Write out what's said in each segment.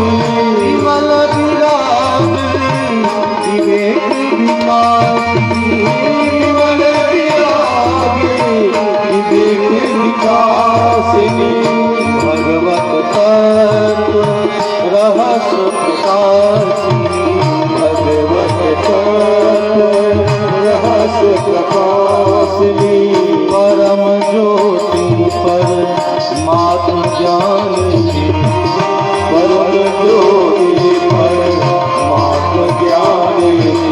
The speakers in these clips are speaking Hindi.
विमल विराग विवेक विकासिनी विमल विराग विवेक विकासिनी भगवत तत्व रहस्य प्रकाशिनी भगवत तत्व रहस्य प्रकाशिनी परम ज्योति परमात्म ज्ञान की परम ज्योति परमात्म ज्ञान की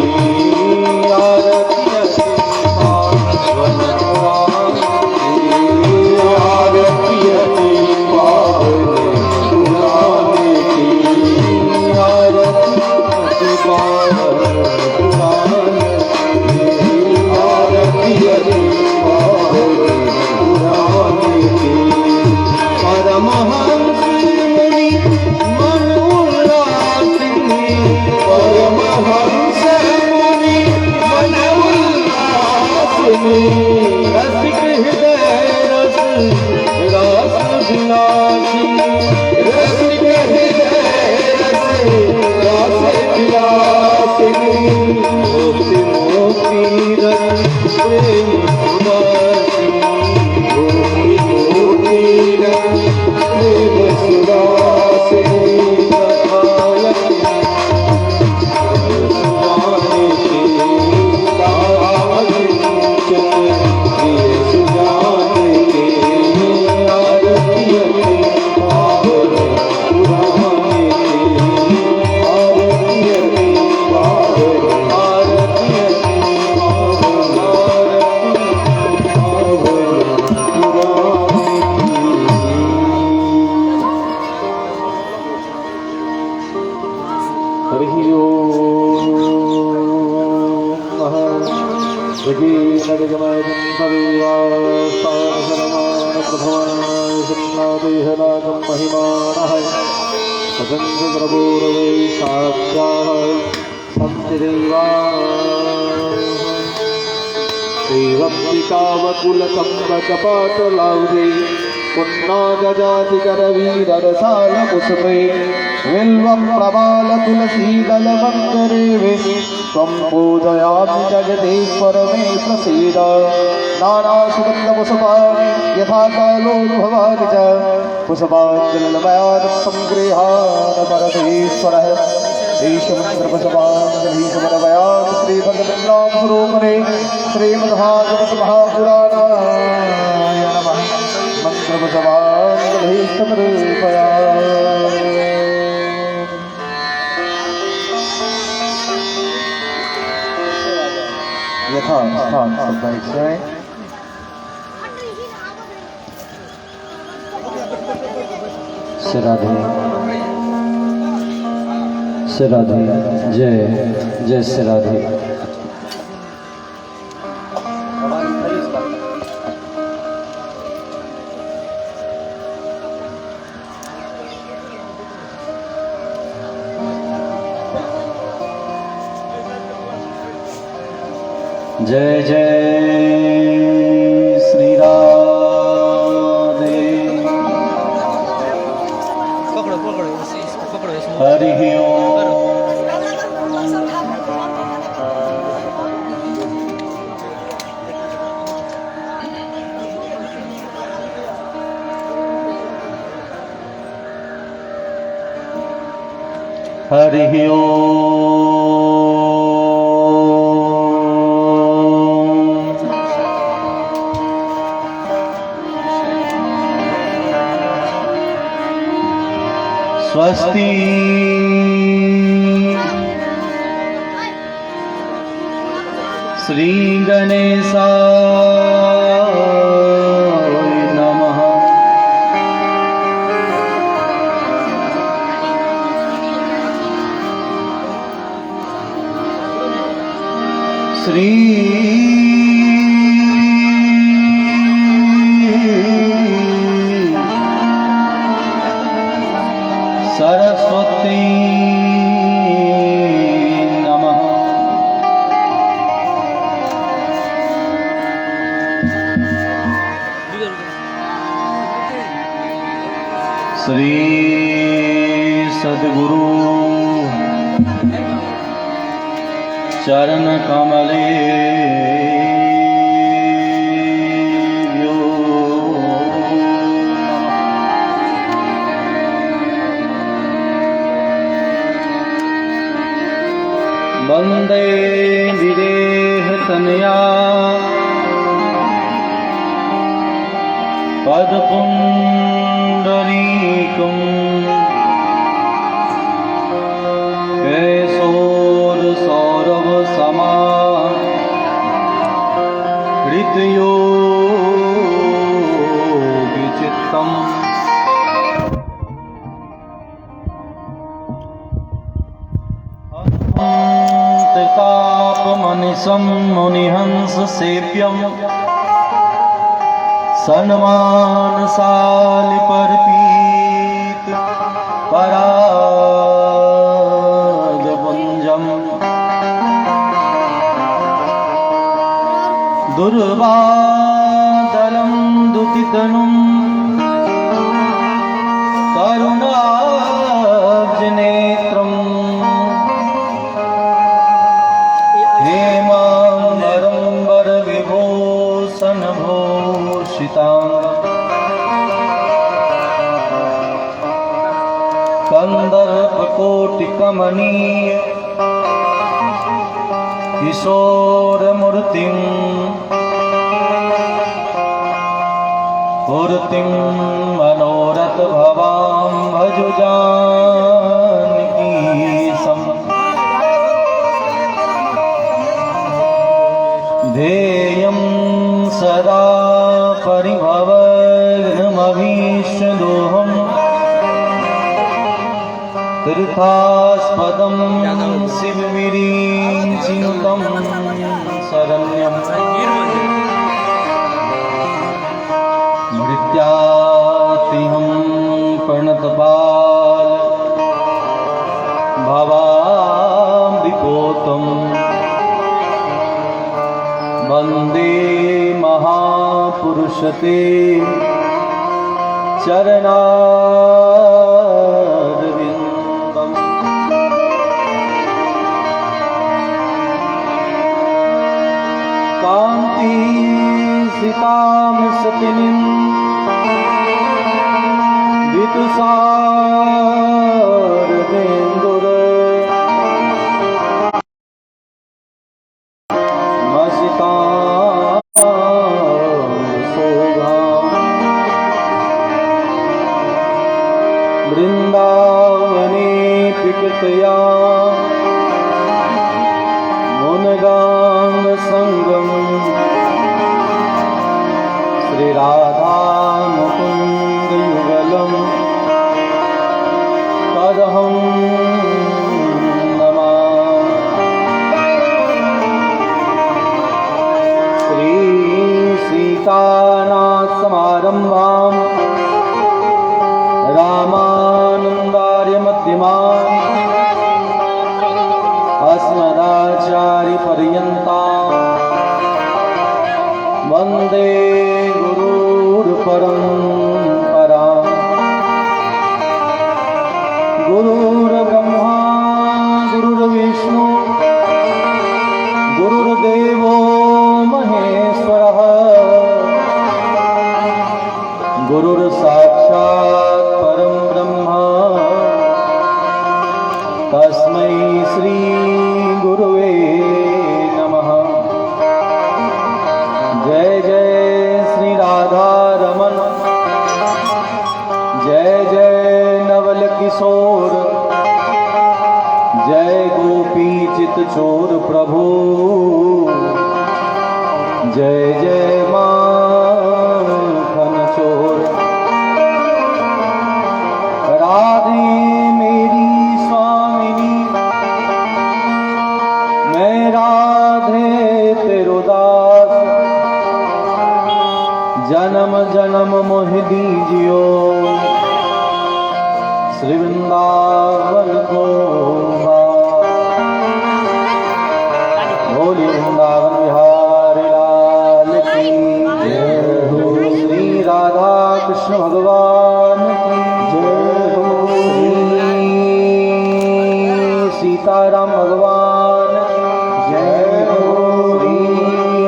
आरती रसिक हृदय रस रास विलासी रसिक हृदय रस रास विलासिनी मोती मोती रस प्रेम सुदासिनी मोती मोती रस प्रेम सुदासिनी कपाटलाउदे पुन्नागजाति करवीररसाल पुष्पे विल्वं प्रबाल तुलसी दल मंजरे त्वं पूजयामि जगदीश्वर मे प्रसीद नाना सुगंध पुष्पाणि यथा कालोद्भवानि च पुष्पाञ्जलिर्मयात् संगृहान् परमेश्वरः ईशमन्त्रपुष्पाञ्जलिर्मयात् श्रीभगवन्नामरूपणे श्रीमद्भागवत महापुराणाय नमः मंत्रपुष्पाञ्जलिः समर्पयामि। यथा स्थान सब बैठ जाए। राधे राधे जय जय श्री राधे। जय जय श्री राधे। हरि ओम। हरि ओम। स्वस्ति श्री गणेशाय नमः। श्री सरस्वती नमः। श्री सद्गुरु गुरु चरण कमले वंदे विदेह तनया पदपुंडरीकं कैशोरसौरभ समा हृतयोगिचित्तम् त्रितापमनिशं मुनिहंस सेव्यम् सन्मानशालि परपीत परागपुञ्जम् दुर्वादलं दुतितनुं करुणाब्जनेत्रम् कंदर्पकोटिकमनीय किशोरमूर्तिं मूर्तिं मनोरथ भवां भज जानकीशम् ध्येयं सदा परिभवग्नमभीष्टदोहम् तीर्थास्पदं शिवविरिञ्चिनुतं शरण्यं मृत्यातिहं प्रणतपाल भवाम्बिकोतं वन्दे महापुरुषते चरणारविन्दम् कान्ति सितां सतिनिं विदुषारविन्दुर वृंदावने पिकतया मुनगांग संगम श्री राधा मुकुंद युगलम तदहं नमामि। श्री सीतानाथ समारंभां रामानंदार्य मध्यमान् अस्मदाचार्य पर्यन्तां वन्दे गुरुर्परम्पराम्। गुरुर्ब्रह्मा गुरुर्विष्णु गुरुर्देवो महेश्वरः गुरुर्साक्षात् परं ब्रह्म तस्मै श्री गुरुवे नमः। जय जय श्री राधा रमन जय जय नवल किशोर जय गोपी चित चोर प्रभु जय जय माखन चोर। राधे मेरी स्वामिनी मैं राधे तेरो दास जन्म जन्म मोह दीजियो श्री वृंदावन को बोली वृंदावन बिहारी लाल की। सीताराम भगवान की जय हो। श्री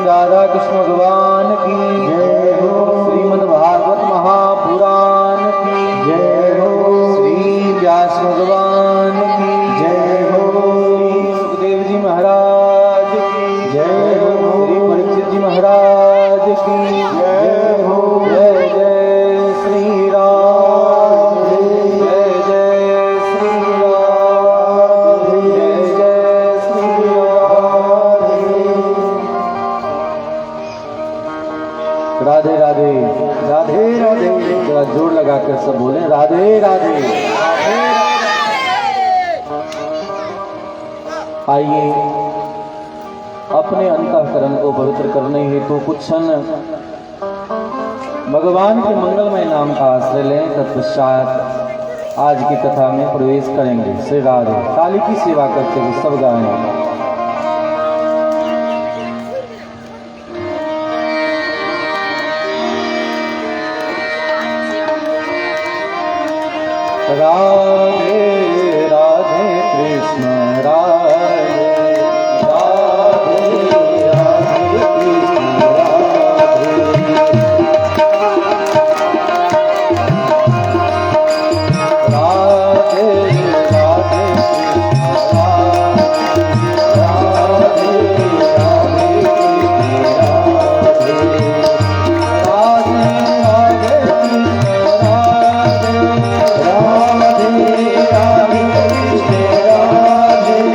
राधा कृष्ण भगवान की जय हो। श्रीमद् भागवत महापुराण की जय हो। श्री व्यास भगवान की जय हो। श्री सुखदेव जी महाराज की जय हो। श्री परीक्षित जी महाराज की जय हो। जय जय श्री राम, जय जय श्री राम, जय जय श्री राम। राधे राधे, राधे राधे, जरा जोर लगाकर सब बोले राधे राधे। आइए अपने अंतःकरण को पवित्र करने हेतु कुछ क्षण भगवान के मंगलमय नाम का आश्रय लें। तत्पश्चात आज की कथा में प्रवेश करेंगे। श्री राधे काली की सेवा करते हुए सब गाएं। राधे राधे कृष्ण राधे, राधे राधे कृष्ण राधे, राधे राधे कृष्ण राधे, राधे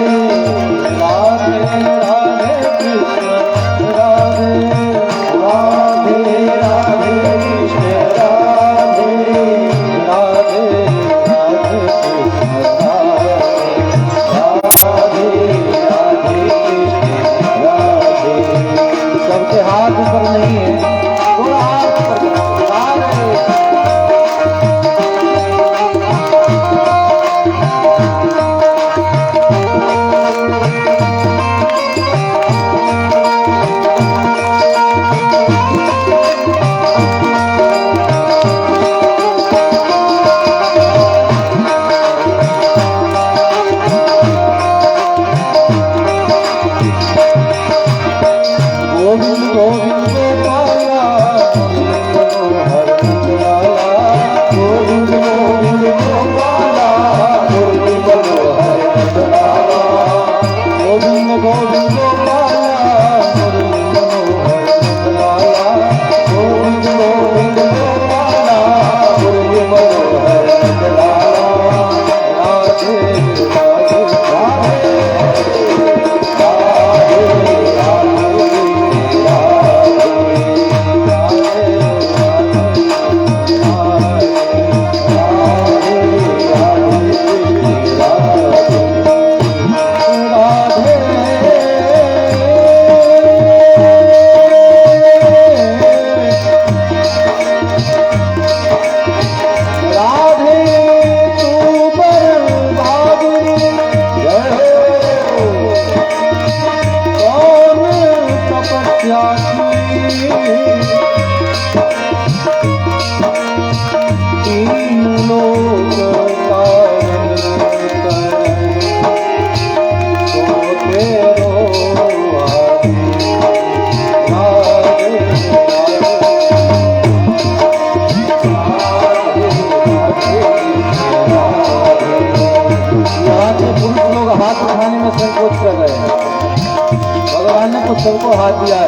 सबको हाथ दिया है,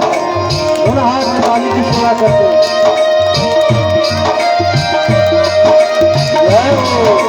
दोनों हाथ में काली की सेवा करते हैं। जय हो।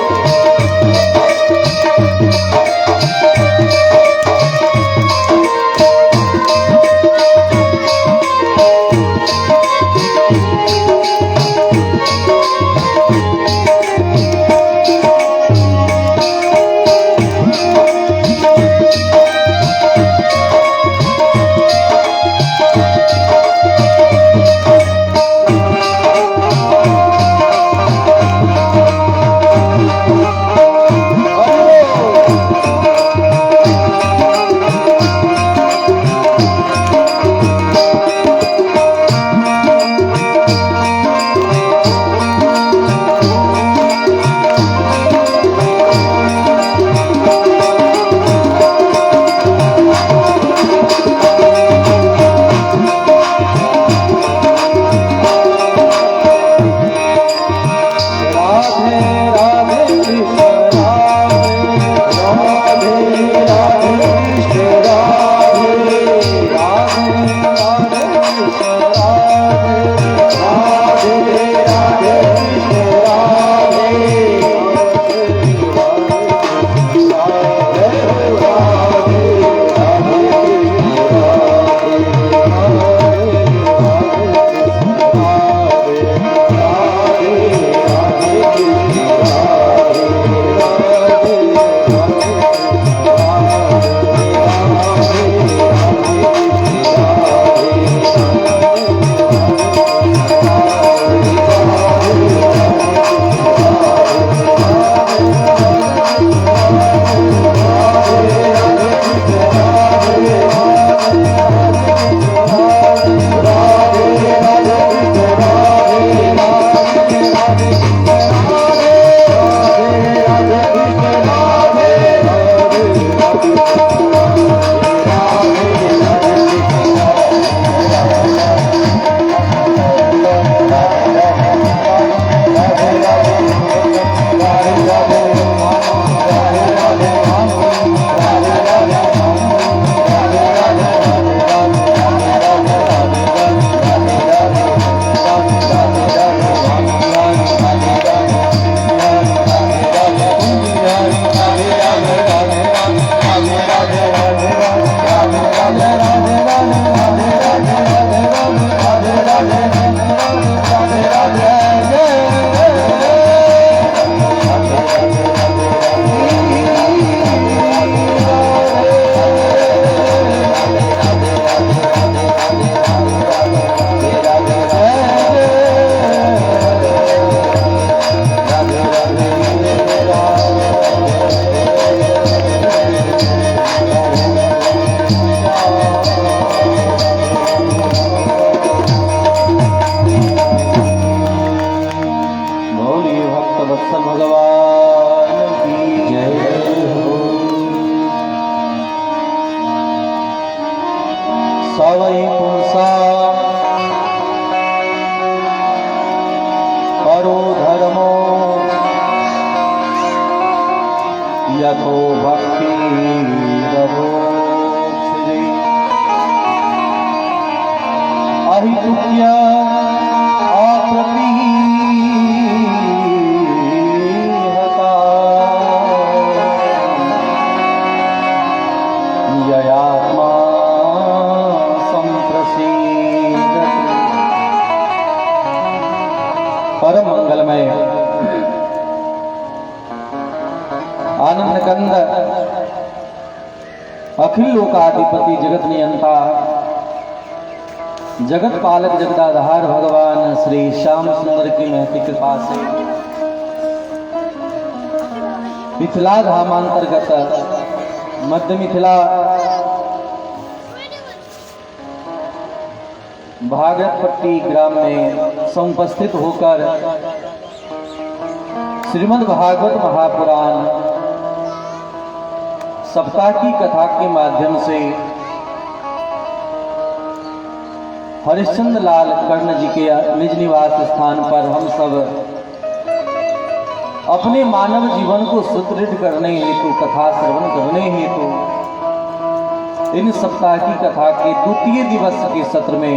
भक्ति रघोक्षरे अहितुक्य अप्रतिहता ययात्मा संप्रसीदति। परम मंगलमय आनंद कंद अखिल लोकाधिपति जगत नियंता जगत पालक जगदाधार भगवान श्री श्याम सुंदर की महती कृपा से मिथिला धामांतर्गत मध्य मिथिला भागवतपट्टी ग्राम में समुपस्थित होकर श्रीमद् भागवत महापुराण सप्ताह की कथा के माध्यम से हरिश्चंद्र लाल कर्ण जी के निज निवास स्थान पर हम सब अपने मानव जीवन को सुदृढ़ करने हेतु कथा श्रवण करने हेतु इन सप्ताह की कथा के द्वितीय दिवस के सत्र में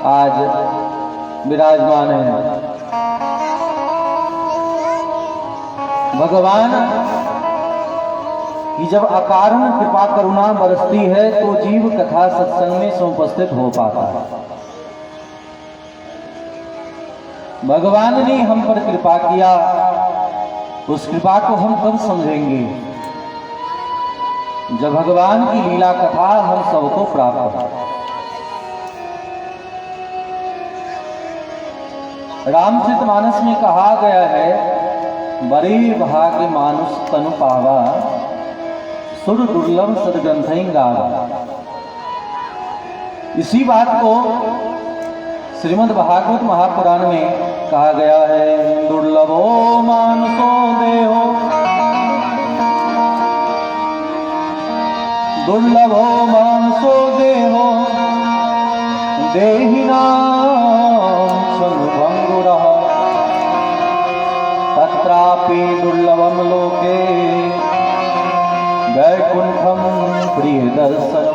आज विराजमान है। भगवान कि जब अकारण कृपा करुणा बरसती है तो जीव कथा सत्संग में समुपस्थित हो पाता है। भगवान ने हम पर कृपा किया, उस कृपा को हम कब समझेंगे जब भगवान की लीला कथा हम सबको प्राप्त हो। रामचरितमानस में कहा गया है बड़े भाग्य मानुष तनु पावा सुर दुर्लभ सदग्रंथई गावा। इसी बात को श्रीमद् भागवत महापुराण में कहा गया है दुर्लभो मानुषो देहो दुर्लभो मानुषो देहो देहिनां संभंगुरः तत्रापि दुर्लभम लोके वैकुंठम प्रिय दर्शन।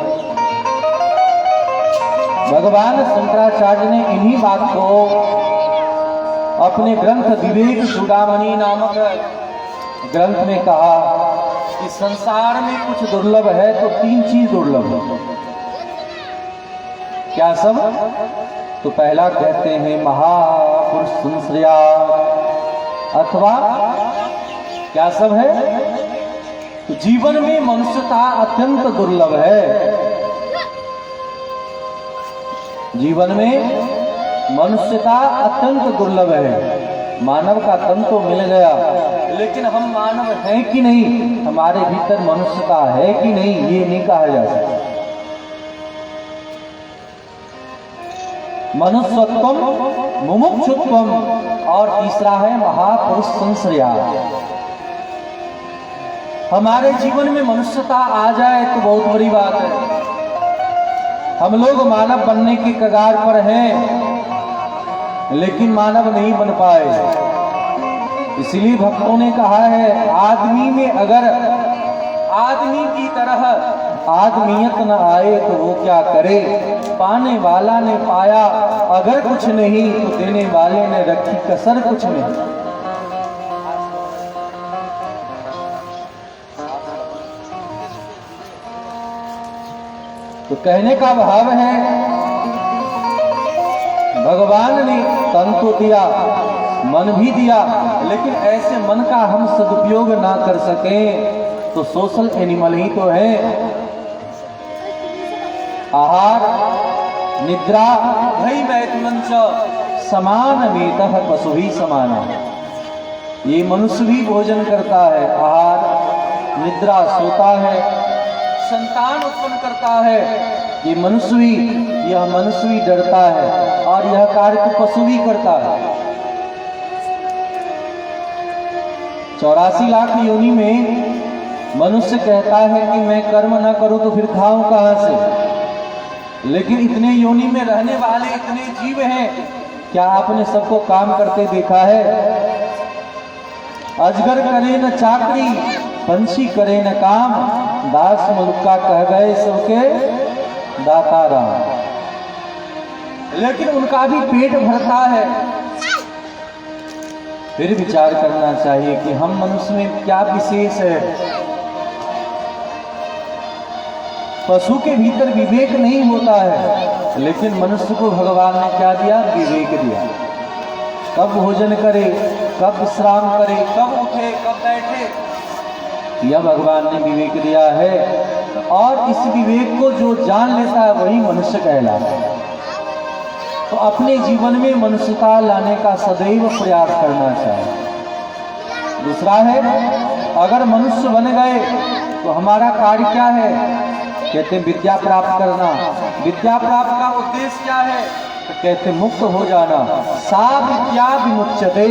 भगवान शंकराचार्य ने इन्हीं बात को अपने ग्रंथ विवेक चूड़ामणि नामक ग्रंथ में कहा कि संसार में कुछ दुर्लभ है तो तीन चीज दुर्लभ है। क्या सब? तो पहला कहते हैं महापुरुष संश्रया, अथवा क्या सब है? तो जीवन में मनुष्यता अत्यंत दुर्लभ है। जीवन में मनुष्यता अत्यंत दुर्लभ है। मानव का तन तो मिल गया, लेकिन हम मानव हैं कि नहीं, हमारे भीतर मनुष्यता है कि नहीं, ये नहीं कहा जा सकता। मनुष्यत्वम मुमुक्षुत्वम और तीसरा है महापुरुष संश्रया। हमारे जीवन में मनुष्यता आ जाए तो बहुत बड़ी बात है। हम लोग मानव बनने की कगार पर हैं, लेकिन मानव नहीं बन पाए। इसलिए भक्तों ने कहा है आदमी में अगर आदमी की तरह आदमियत न आए तो वो क्या करे। पाने वाला ने पाया अगर कुछ नहीं तो देने वाले ने रखी कसर कुछ नहीं। तो कहने का भाव है भगवान ने तन तो दिया, मन भी दिया, लेकिन ऐसे मन का हम सदुपयोग ना कर सके तो सोशल एनिमल ही तो है। आहार निद्रा भय मैथुनंच समान वेतः पशु ही समाना। ये मनुष्य भी भोजन करता है, आहार निद्रा सोता है, संतान उत्पन्न करता है। ये मनुष्य भी डरता है और यह कार्य तो पशु भी करता है। 84 लाख योनि में मनुष्य कहता है कि मैं कर्म ना करूं तो फिर खाऊं कहां से। लेकिन इतने योनि में रहने वाले इतने जीव हैं, क्या आपने सबको काम करते देखा है? अजगर करे न चाकरी पंछी करे न काम, दास मुल्का कह गए सबके दाता राम। लेकिन उनका भी पेट भरता है। फिर विचार करना चाहिए कि हम मनुष्य में क्या विशेष है। पशु के भीतर विवेक नहीं होता है, लेकिन मनुष्य को भगवान ने क्या दिया? विवेक दिया। कब भोजन करे, कब विश्राम करे, कब उठे, कब बैठे, यह भगवान ने विवेक दिया है। और इस विवेक को जो जान लेता है वही मनुष्य कहलाता है। तो अपने जीवन में मनुष्यता लाने का सदैव प्रयास करना चाहिए। दूसरा है, अगर मनुष्य बन गए तो हमारा कार्य क्या है? कहते हैं विद्या प्राप्त करना। विद्या प्राप्त का उद्देश्य क्या है? तो कहते मुक्त हो जाना। सा विद्या विमुच्यते।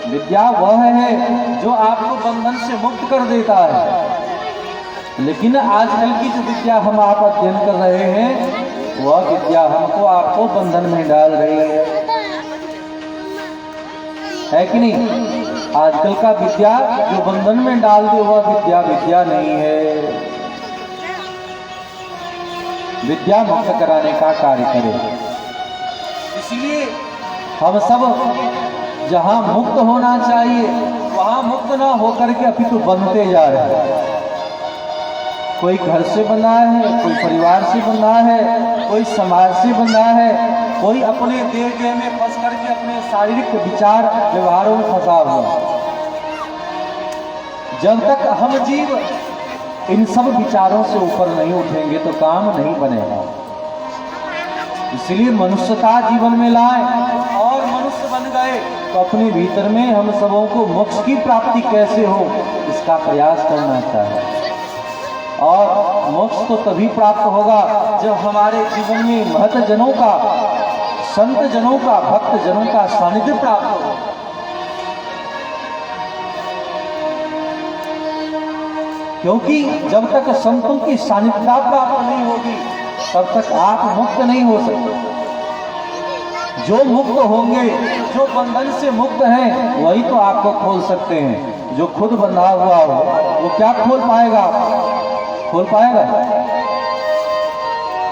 विद्या वह है जो आपको बंधन से मुक्त कर देता है। लेकिन आजकल की जो विद्या हम आप अध्ययन कर रहे हैं, वह विद्या हमको आपको बंधन में डाल रही है कि नहीं? आजकल का विद्या जो बंधन में डाल दे वह विद्या विद्या नहीं है। विद्या मुक्त कराने का कार्य करे। इसलिए हम सब जहां मुक्त होना चाहिए वहां मुक्त ना होकर के अभी तो बनते जा रहे हैं। कोई घर से बंधा है, कोई परिवार से बंधा है, कोई समाज से बंधा है, कोई अपने देह में फंस करके अपने शारीरिक विचार व्यवहारों में फंसा हुआ। जब तक हम जीव इन सब विचारों से ऊपर नहीं उठेंगे तो काम नहीं बनेगा। इसलिए मनुष्यता जीवन में लाए और मनुष्य बन गए तो अपने भीतर में हम सबों को मोक्ष की प्राप्ति कैसे हो इसका प्रयास करना चाहिए। और मोक्ष तो तभी प्राप्त होगा जब हमारे जीवन में महत जनों का, संत जनों का, भक्त जनों का सानिध्य प्राप्त होगा। क्योंकि जब तक संतों की सानिध्यता प्राप्त नहीं होगी तब तक आप मुक्त नहीं हो सकते। जो मुक्त होंगे, जो बंधन से मुक्त हैं, वही तो आपको खोल सकते हैं। जो खुद बंधा हुआ हो वो क्या खोल पाएगा? खोल पाएगा?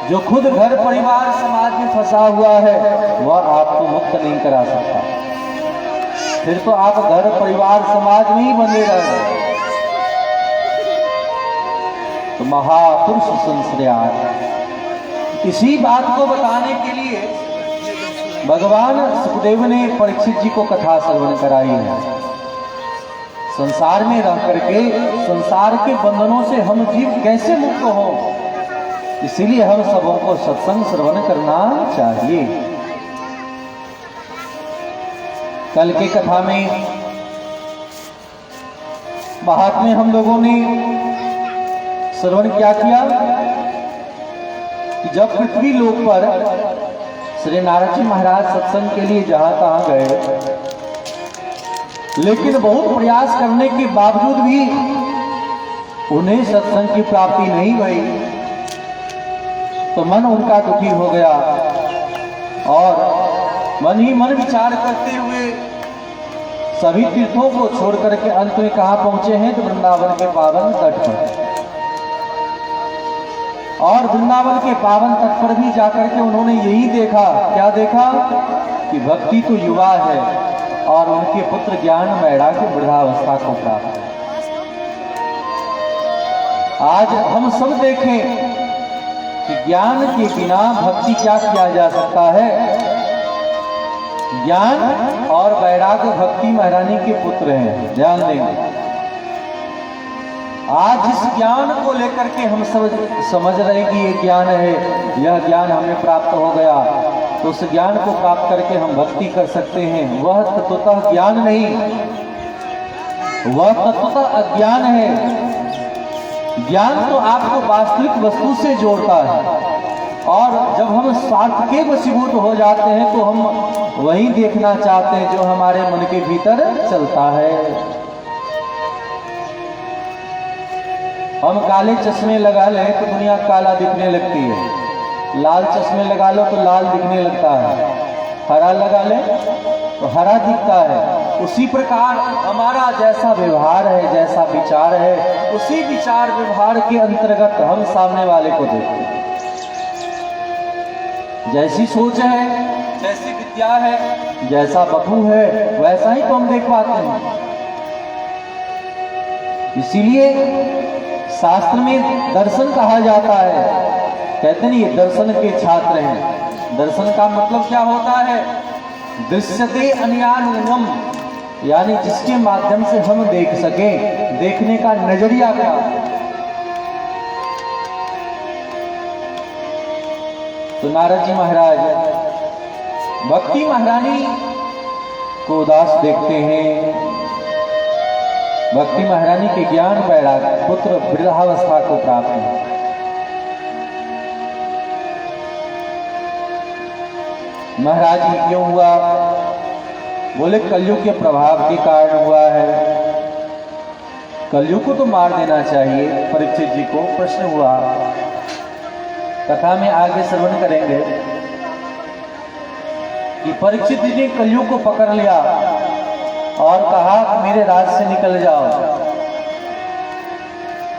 जो खुद घर परिवार समाज में फंसा हुआ है वह आपको मुक्त नहीं करा सकता। फिर तो आप घर परिवार समाज में ही बंधे रहेंगे। तो महापुरुष संश्रयात, इसी बात को बताने के लिए भगवान सुखदेव ने परीक्षित जी को कथा श्रवण कराई है। संसार में रह करके संसार के बंधनों से हम जीव कैसे मुक्त हो, इसीलिए हम सबों को सत्संग श्रवण करना चाहिए। कल की कथा में महात्म्य हम लोगों ने श्रवण क्या किया कि जब पृथ्वी लोक पर श्री नारद जी महाराज सत्संग के लिए जहां तहां गए, लेकिन बहुत प्रयास करने के बावजूद भी उन्हें सत्संग की प्राप्ति नहीं हुई, तो मन उनका दुखी हो गया और मन ही मन विचार करते हुए सभी तीर्थों को छोड़ करके अंत में कहां पहुंचे हैं? तो वृंदावन के पावन तट पर। और वृंदावन के पावन तट पर भी जाकर के उन्होंने यही देखा। क्या देखा? कि भक्ति तो युवा है और उनके पुत्र ज्ञान वैराग्य बुढ़ावस्था को प्राप्त है। आज हम सब देखें कि ज्ञान के बिना भक्ति क्या किया जा सकता है। ज्ञान और वैराग्य भक्ति महारानी के पुत्र हैं। ध्यान देंगे, आज जिस ज्ञान को लेकर के हम समझ रहे कि ये ज्ञान है, यह ज्ञान हमें प्राप्त हो गया, तो उस ज्ञान को प्राप्त करके हम भक्ति कर सकते हैं। वह तत्वतः ज्ञान नहीं, वह तत्वतः अज्ञान है। ज्ञान तो आपको वास्तविक वस्तु से जोड़ता है, और जब हम स्वार्थ के वशीभूत हो जाते हैं तो हम वही देखना चाहते हैं जो हमारे मन के भीतर चलता है। हम काले चश्मे लगा लें तो दुनिया काला दिखने लगती है, लाल चश्मे लगा लो तो लाल दिखने लगता है, हरा लगा ले तो हरा दिखता है। उसी प्रकार हमारा जैसा व्यवहार है, जैसा विचार है, उसी विचार व्यवहार के अंतर्गत हम सामने वाले को देखते हैं। जैसी सोच है, जैसी विद्या है, जैसा बपू है, वैसा ही तो हम देख पाते हैं। इसीलिए शास्त्र में दर्शन कहा जाता है, कहते नहीं ये दर्शन के छात्र हैं। दर्शन का मतलब क्या होता है? दृश्यते अन्यानुगम, यानी जिसके माध्यम से हम देख सके, देखने का नजरिया क्या। तो नारद जी महाराज भक्ति महारानी को उदास देखते हैं। भक्ति महारानी के ज्ञान वैराग्य पुत्र वृद्धावस्था को प्राप्त है। महाराज जी क्यों हुआ? बोले कलयुग के प्रभाव के कारण हुआ है। कलयुग को तो मार देना चाहिए। परीक्षित जी को प्रश्न हुआ, कथा में आगे श्रवण करेंगे कि परीक्षित जी ने कलयुग को पकड़ लिया और कहा कि मेरे राज से निकल जाओ।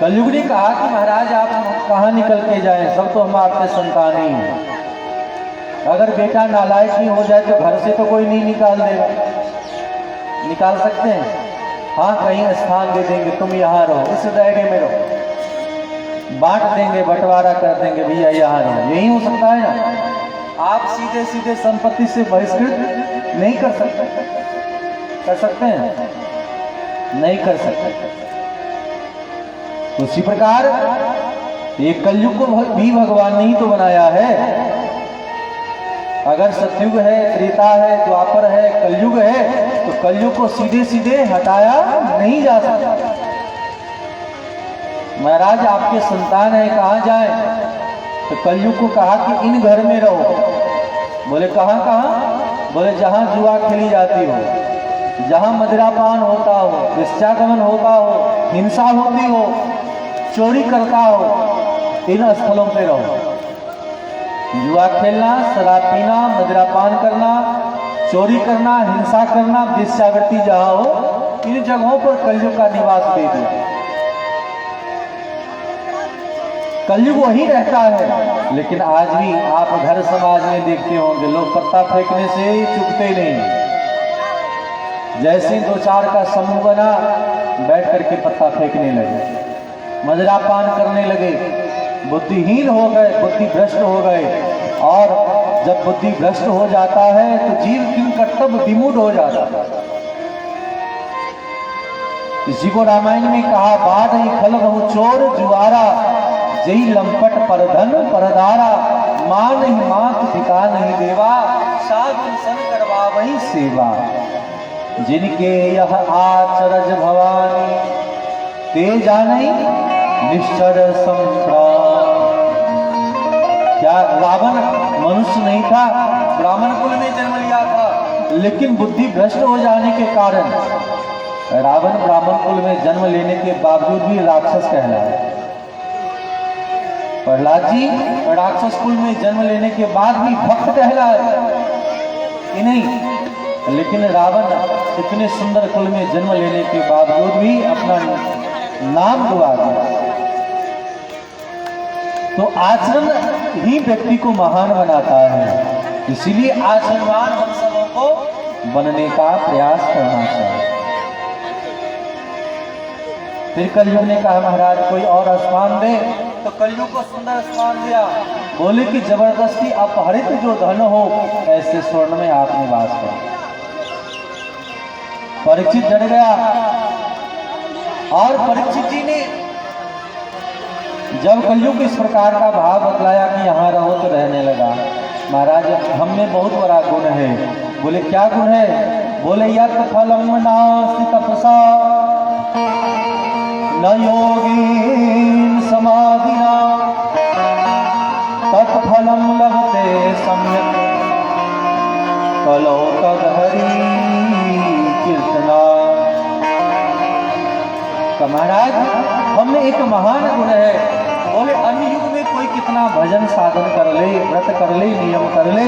कलयुग ने कहा कि महाराज आप कहाँ निकल के जाएं, सब तो हम आपके संतान ही हैं। अगर बेटा नालायक ही हो जाए तो घर से तो कोई नहीं निकाल देगा। निकाल सकते हैं? हाँ, कहीं स्थान दे देंगे, तुम यहाँ रहो, इस दायरे में रहो, बांट देंगे, बंटवारा कर देंगे, भैया यहाँ रहो। यही हो सकता है ना। आप सीधे सीधे संपत्ति से बहिष्कृत नहीं कर सकते। कर सकते हैं? नहीं कर सकते। उसी प्रकार ये कलयुग को भी भगवान ने ही तो बनाया है। अगर सतयुग है, त्रेता है, द्वापर है, कलयुग है, तो कलयुग को सीधे सीधे हटाया नहीं जा सकता। महाराज आपके संतान है, कहाँ जाए? तो कलयुग को कहा कि इन घर में रहो। बोले कहाँ कहाँ? बोले जहाँ जुआ खेली जाती हो, जहाँ मदिरापान होता हो, वेश्यागमन होता हो, हिंसा होती हो, चोरी करता हो, इन स्थलों पे रहो। जुआ खेलना, शराब पीना, मदिरापान करना, चोरी करना, हिंसा करना, वेश्यावृत्ति जहाँ हो, इन जगहों पर कलयुग का निवास दे दिया। कलयुग वही रहता है। लेकिन आज भी आप घर समाज में देखते होंगे, लोग पत्ता फेंकने से चुकते नहीं। जैसे दो चार का समूह बना, बैठ करके पत्ता फेंकने लगे, मदिरापान करने लगे, बुद्धिहीन हो गए, बुद्धि भ्रष्ट हो गए। और जब बुद्धि भ्रष्ट हो जाता है तो जीव किन कर्तव्य विमूढ़ हो जाता है। इसी को रामायण में कहा, बाढ़ ही खल बहु चोर जुआरा, जई लंपट परधन परदारा, मान ही मात टिका नहीं देवा, साधु सन करवा वही सेवा। जिनके यह आचरज भवानी, ते जाने निश्चर संप्राण। क्या रावण मनुष्य नहीं था? ब्राह्मण कुल में जन्म लिया था, लेकिन बुद्धि भ्रष्ट हो जाने के कारण रावण ब्राह्मण कुल में जन्म लेने के बावजूद भी राक्षस कहलाया। प्रहलाद जी राक्षस कुल में जन्म लेने के बाद भी भक्त कहलाए कि नहीं? लेकिन रावण इतने सुंदर कुल में जन्म लेने के बावजूद भी अपना नाम गवा दिया। तो आचरण ही व्यक्ति को महान बनाता है। इसीलिए आचरणवान हम सबों को बनने का प्रयास करना चाहिए। फिर कलयुग ने कहा, महाराज कोई और स्थान दे। तो कलयुग को सुंदर स्थान दिया। बोले कि जबरदस्ती अपहरित जो धन हो, ऐसे स्वर्ण में आप निवास करें। परीक्षित डर गया और परीक्षित जी ने जब कलयुग इस प्रकार का भाव बतलाया कि यहाँ रहो, तो रहने लगा। महाराज हम में बहुत बड़ा गुण है। बोले क्या गुण है? बोले यत् फलम नास्ति तपसा न योगीन समाधिना, तत्फलम लभते सम्यक कलौ तदहरि कीर्तना। तो महाराज हम में एक महान गुण है। बोले अन्य युग में कोई कितना भजन साधन कर ले, व्रत कर ले, नियम कर ले,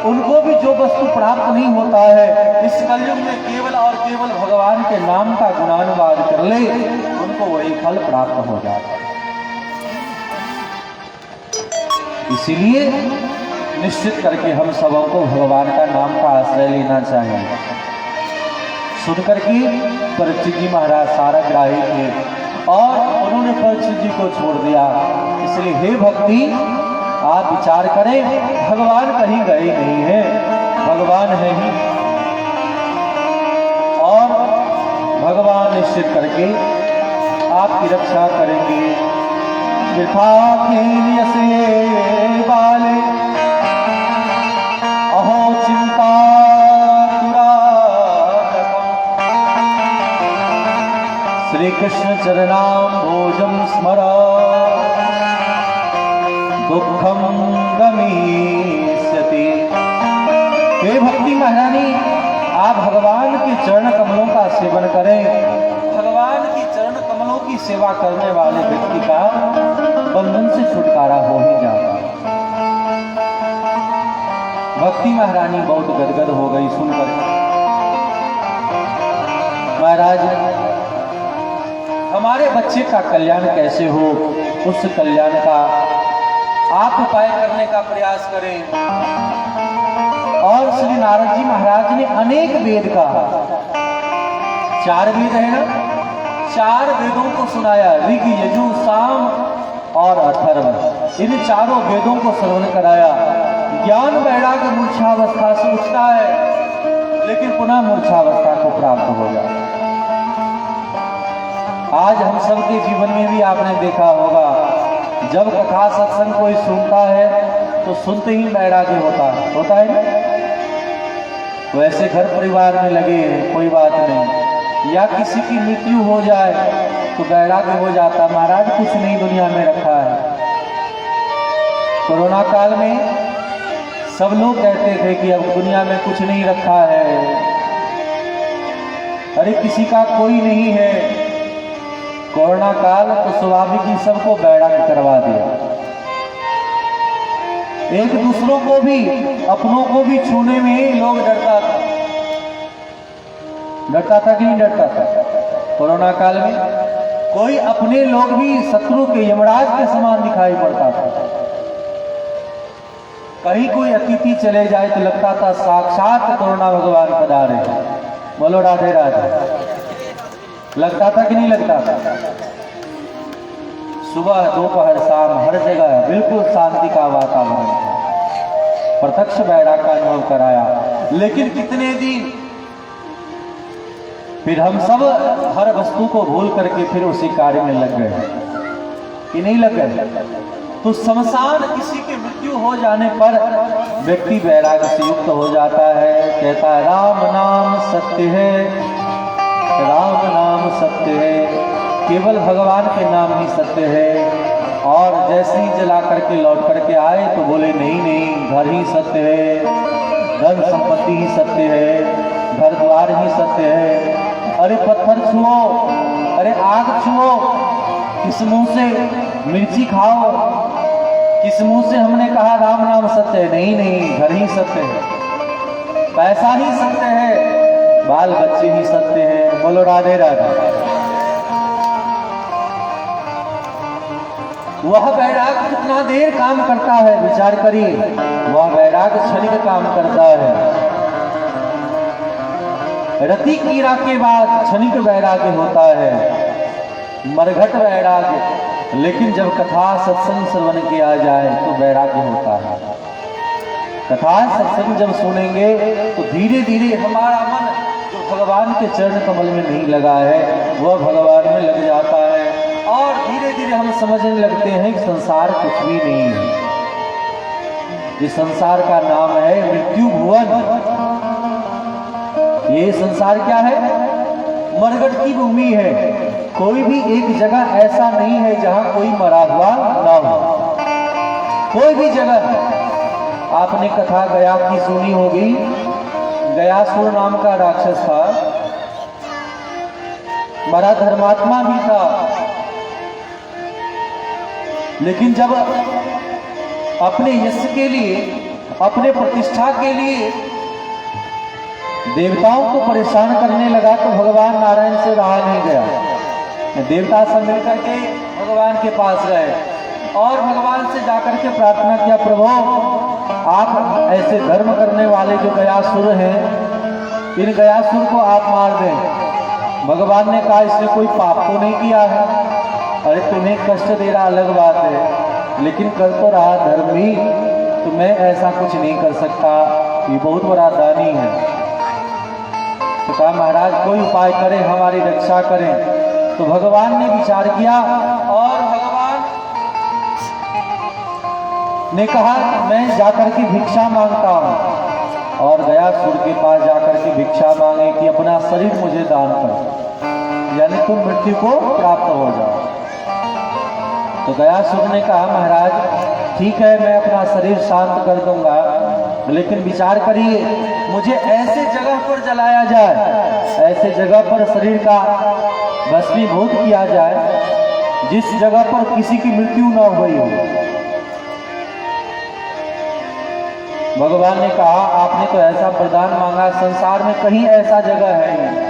उनको भी जो वस्तु प्राप्त नहीं होता है, इस कलयुग में केवल और केवल भगवान के नाम का गुणानुवाद कर ले, उनको वही फल प्राप्त हो जाता है। इसीलिए निश्चित करके हम सबों को भगवान का नाम का आश्रय लेना चाहिए। सुनकर के परीक्षित जी महाराज सारा ग्राही थे और उन्होंने परीक्षित जी को छोड़ दिया। इसलिए हे भक्ति, आप विचार करें, भगवान कहीं गए नहीं है, भगवान है ही, और भगवान निश्चित करके आपकी रक्षा करेंगे। वृथा कीन्यसे बाले अहो चिंता श्री कृष्ण चरणाम भोजम स्मरा दुखम गमीष्यति। हे भक्ति महारानी, आप भगवान के चरण कमलों का सेवन करें। भगवान की चरण कमलों की सेवा करने वाले व्यक्ति का बंधन से छुटकारा हो ही जाता है। भक्ति महारानी बहुत गदगद हो गई सुनकर। महाराज, हमारे बच्चे का कल्याण कैसे हो, उस कल्याण का आप उपाय करने का प्रयास करें। और श्री नारद जी महाराज ने अनेक वेद का, 4 वेद है ना, 4 वेदों को सुनाया, ऋग यजु साम और अथर्व। इन चारों वेदों को श्रवण कराया। ज्ञान वैराग्य मूर्छावस्था से उठता है, लेकिन पुनः मूर्छावस्था को प्राप्त हो जाता है। आज हम सबके जीवन में भी आपने देखा होगा, जब कथा सत्संग कोई सुनता है तो सुनते ही वैराग्य होता है ना। वैसे घर परिवार में लगे हैं, कोई बात नहीं, या किसी की मृत्यु हो जाए तो वैराग्य हो जाता, महाराज कुछ नहीं दुनिया में रखा है। कोरोना काल में सब लोग कहते थे कि अब दुनिया में कुछ नहीं रखा है, अरे किसी का कोई नहीं है। कोरोना काल तो स्वाभाविक ही सबको वैराग्य करवा दिया। एक दूसरों को भी, अपनों को भी छूने में लोग डरता था कि नहीं डरता था? कोरोना काल में कोई अपने लोग भी शत्रु के, यमराज के समान दिखाई पड़ता था। कहीं कोई अतिथि चले जाए तो लगता था साक्षात कोरोना भगवान पधारे हैं। बोलो राधे राधे। लगता था कि नहीं लगता था? सुबह दोपहर शाम हर जगह बिल्कुल शांति का वातावरण था। प्रत्यक्ष वैराग्य का अनुभव कराया। लेकिन कितने दिन फिर हम सब हर वस्तु को भूल करके फिर उसी कार्य में लग गए कि नहीं लग गए? तो शमशान, किसी की मृत्यु हो जाने पर व्यक्ति वैराग्य से युक्त हो जाता है। कहता है राम नाम सत्य है, राम नाम सत्य है, केवल भगवान के नाम ही सत्य है। और जैसे ही जला करके लौट करके आए तो बोले नहीं, घर ही सत्य है, धन संपत्ति ही सत्य है, घर द्वार ही सत्य है। अरे पत्थर छुओ, अरे आग छुओ, किस मुंह से मिर्ची खाओ, किस मुंह से हमने कहा राम नाम सत्य है? नहीं, घर ही सत्य है, पैसा ही सत्य है, बाल बच्चे ही सत्य हैं। बोलो राधे राधे। वह वैराग्य कितना देर काम करता है, विचार करिए। वह वैराग्य क्षणिक काम करता है। रति कीड़ा के बाद क्षणिक वैराग्य होता है, मरघट वैराग्य। लेकिन जब कथा सत्संग श्रवण किया जाए तो वैराग्य होता है। कथा सत्संग जब सुनेंगे तो धीरे धीरे हमारा मन जो भगवान के चरण कमल में नहीं लगा है वह भगवान में लग जाता है। और धीरे धीरे हम समझने लगते हैं कि संसार कुछ भी नहीं है। ये संसार का नाम है मृत्यु भुवन। ये संसार क्या है? मरघट की भूमि है। कोई भी एक जगह ऐसा नहीं है जहां कोई मरा हुआ ना हो। कोई भी जगह। आपने कथा गया की सुनी होगी। गयासुर नाम का राक्षस था, बड़ा धर्मात्मा भी था। लेकिन जब अपने यश के लिए, अपने प्रतिष्ठा के लिए देवताओं को परेशान करने लगा तो भगवान नारायण से रहा नहीं गया। देवता सब मिलकर के भगवान के पास गए और भगवान से जाकर के प्रार्थना किया, प्रभु आप ऐसे धर्म करने वाले जो गयासुर हैं, इन गयासुर को आप मार दें। भगवान ने कहा इसने कोई पाप तो नहीं किया है, अरे तुम्हें कष्ट दे रहा अलग बात है, लेकिन कर तो रहा धर्म ही, तो मैं ऐसा कुछ नहीं कर सकता, ये बहुत बड़ा दानी है। तो कहा महाराज कोई उपाय करें, हमारी रक्षा करें। तो भगवान ने विचार किया और भगवान ने कहा मैं जाकर के भिक्षा मांगता हूं, और गयासुर के पास जाकर के भिक्षा मांगे कि अपना शरीर मुझे दान कर, यानी तुम मृत्यु को प्राप्त हो जाओ। तो गयासुर ने कहा महाराज ठीक है, मैं अपना शरीर शांत कर दूंगा, लेकिन विचार करिए मुझे ऐसे जगह पर जलाया जाए, ऐसे जगह पर शरीर का भस्मीभूत किया जाए जिस जगह पर किसी की मृत्यु न हुई हो। भगवान ने कहा आपने तो ऐसा वरदान मांगा, संसार में कहीं ऐसा जगह है नहीं।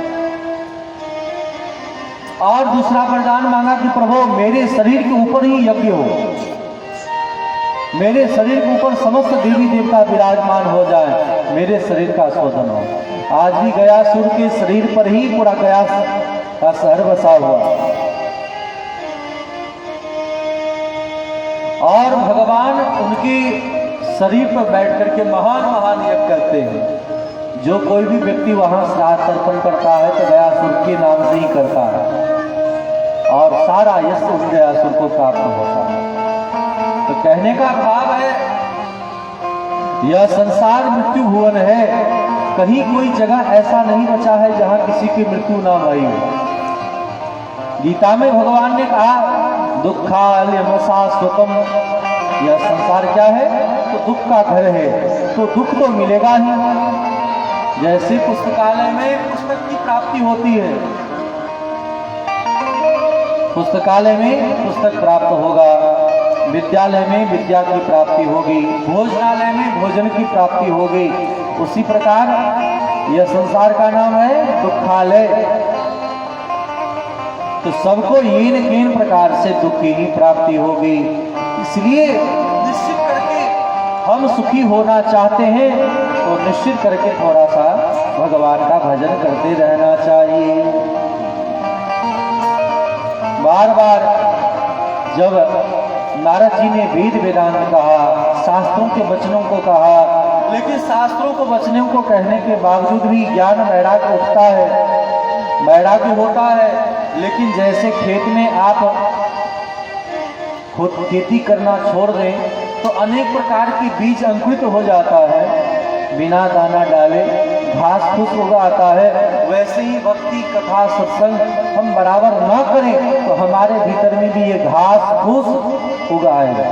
और दूसरा वरदान मांगा कि प्रभु मेरे शरीर के ऊपर ही यज्ञ हो, मेरे शरीर के ऊपर समस्त देवी देवता विराजमान हो जाए, मेरे शरीर का शोधन हो। आज भी गयासुर के शरीर पर ही पूरा गया का शहर बसा हुआ। और भगवान उनके शरीर पर बैठ करके महान महान यज्ञ करते हैं। जो कोई भी व्यक्ति वहां श्राद्ध अर्पण करता है तो गयासुर के नाम से ही करता है, और सारा यश उस गयासुर को प्राप्त होता है। तो कहने का भाव है यह संसार मृत्यु भुवन है, कहीं कोई जगह ऐसा नहीं बचा है जहां किसी की मृत्यु ना भई हो। गीता में भगवान ने कहा दुखालयम शाश्वतम, यह संसार क्या है तो दुख का घर है, तो दुख तो मिलेगा ही। जैसे पुस्तकालय में पुस्तक की प्राप्ति होती है, पुस्तकालय में पुस्तक प्राप्त होगा, विद्यालय में विद्या की प्राप्ति होगी, भोजनालय में भोजन की प्राप्ति होगी, उसी प्रकार यह संसार का नाम है दुखालय। तो सबको येन केन प्रकार से दुख की ही प्राप्ति होगी। इसलिए निश्चित करके हम सुखी होना चाहते हैं तो निश्चित करके थोड़ा सा भगवान का भजन करते रहना चाहिए। बार बार जब नारद जी ने वेद वेदांत कहा, शास्त्रों के वचनों को कहा, लेकिन शास्त्रों को वचनों को कहने के बावजूद भी ज्ञान वैराग्य उठता है, वैराग्य होता है। लेकिन जैसे खेत में आप खुद खेती करना छोड़ दें तो अनेक प्रकार के बीज अंकुरित हो जाता है, बिना दाना डाले घास फूस उगाता है, वैसे ही भक्ति कथा सत्संग हम बराबर ना करें तो हमारे भीतर में भी ये घास फूस उगाएगा।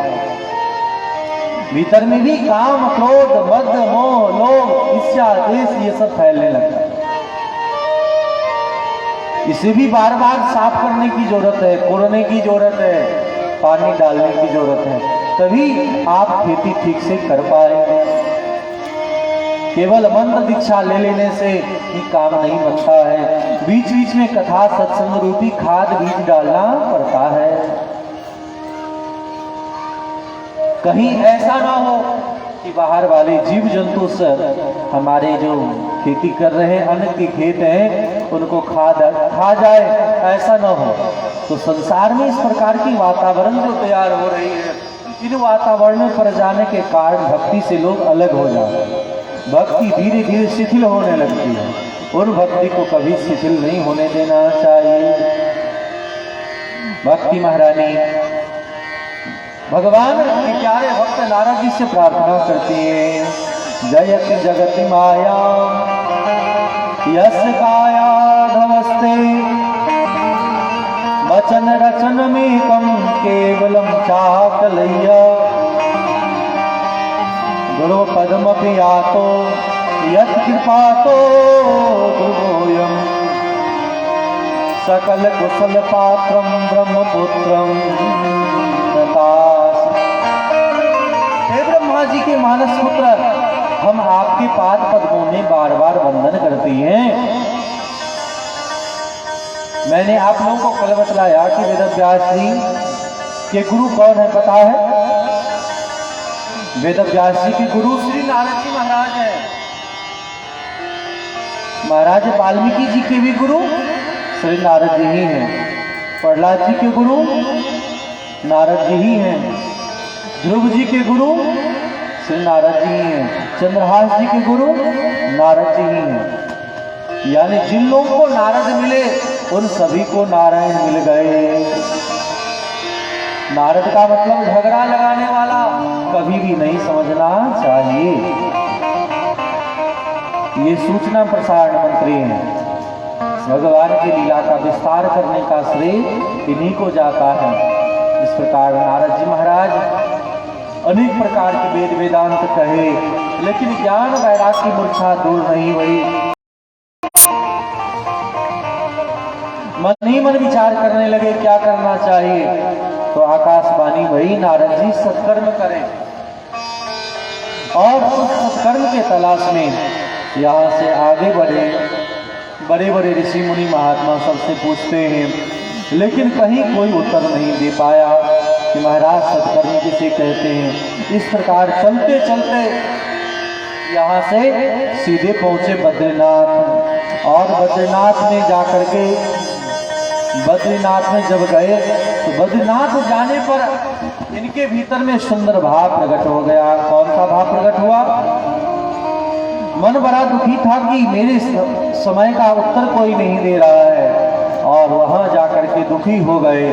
भीतर में भी काम क्रोध मद मोह लोभ ईर्ष्या द्वेष ये सब फैलने लगता है। इसे भी बार बार साफ करने की जरूरत है, कोड़ने की जरूरत है, पानी डालने की जरूरत है, तभी आप खेती ठीक से कर पाए। केवल मंत्र दीक्षा ले लेने से ही काम नहीं बनता है, बीच बीच में कथा सत्संग रूपी खाद बीज डालना पड़ता है। कहीं ऐसा ना हो कि बाहर वाले जीव जंतु से हमारे जो खेती कर रहे हैं, अन्न के खेत हैं, उनको खा जाए, ऐसा ना हो। तो संसार में इस प्रकार की वातावरण जो तैयार हो रही है, इन वातावरण पर जाने के कारण भक्ति से लोग अलग हो जाते हैं, भक्ति धीरे धीरे शिथिल होने लगती है। उन भक्ति को कभी शिथिल नहीं होने देना चाहिए। भक्ति महारानी भगवान के प्यारे भक्त नारद जी से प्रार्थना करती है, जयति जगति माया यस काया धवस्ते वचन रचन में कम केवलम चाकलय्य गुरु पद्म पियातो यत् कृपातो ध्रुवोऽयं सकल कुशल पात्रम ब्रह्मपुत्रम हे ब्रह्मा जी के मानस पुत्र हम आपके पाद पद्मों में बार बार वंदन करते हैं। मैंने आप लोगों को कल बतलाया कि वेदव्यास जी के गुरु कौन है पता है? वेदव्यास जी के गुरु श्री नारद जी महाराज हैं। महाराज वाल्मीकि जी के भी गुरु श्री नारद जी ही हैं। प्रहलाद जी के गुरु नारद जी ही हैं। ध्रुव जी के गुरु श्री नारद जी ही हैं। चंद्रहास जी के गुरु नारद जी ही हैं। यानी जिन लोगों को नारद मिले उन सभी को नारायण मिल गए। नारद का मतलब झगड़ा लगाने वाला कभी भी नहीं समझना चाहिए। ये सूचना प्रसारण मंत्री हैं। भगवान की लीला का विस्तार करने का श्रेय इन्हीं को जाता है। इस प्रकार नारद जी महाराज अनेक प्रकार के वेद वेदांत कहे, लेकिन ज्ञान वैराग्य की मूर्छा दूर नहीं हुई। मन ही मन विचार करने लगे क्या करना चाहिए। तो आकाशवाणी भई नारद जी सत्कर्म करें। और उस सत्कर्म के तलाश में यहाँ से आगे बढ़े। बड़े बड़े ऋषि मुनि महात्मा सबसे पूछते हैं, लेकिन कहीं कोई उत्तर नहीं दे पाया कि महाराज सत्कर्म किसे कहते हैं। इस प्रकार चलते चलते यहाँ से सीधे पहुंचे बद्रीनाथ। और बद्रीनाथ में जाकर के बद्रीनाथ में जब गए तो बद्रीनाथ जाने पर इनके भीतर में सुंदर भाव प्रकट हो गया। कौन सा भाव प्रकट हुआ? मन बड़ा दुखी था कि मेरे समय का उत्तर कोई नहीं दे रहा है। और वहां जाकर के दुखी हो गए।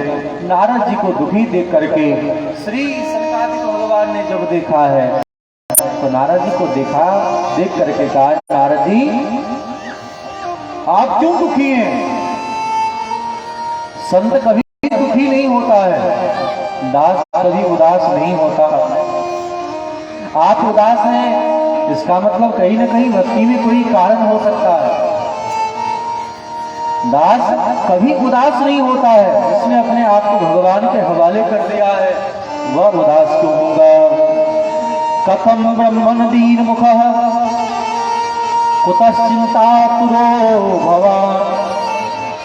नारद जी को दुखी देख करके श्री सनकादिक भगवान ने जब देखा है तो नारद जी को देख करके कहा, नारद जी आप क्यों दुखी हैं? संत कभी दुखी नहीं होता है, दास कभी उदास नहीं होता। आप उदास हैं, इसका मतलब कहीं ना कहीं भक्ति में कोई कारण हो सकता है। दास कभी उदास नहीं होता है, जिसने अपने आप को भगवान के हवाले कर दिया है वह उदास क्यों होगा। कथम ब्रह्मण दीन मुख कुतश्चिंतातुरो भवान्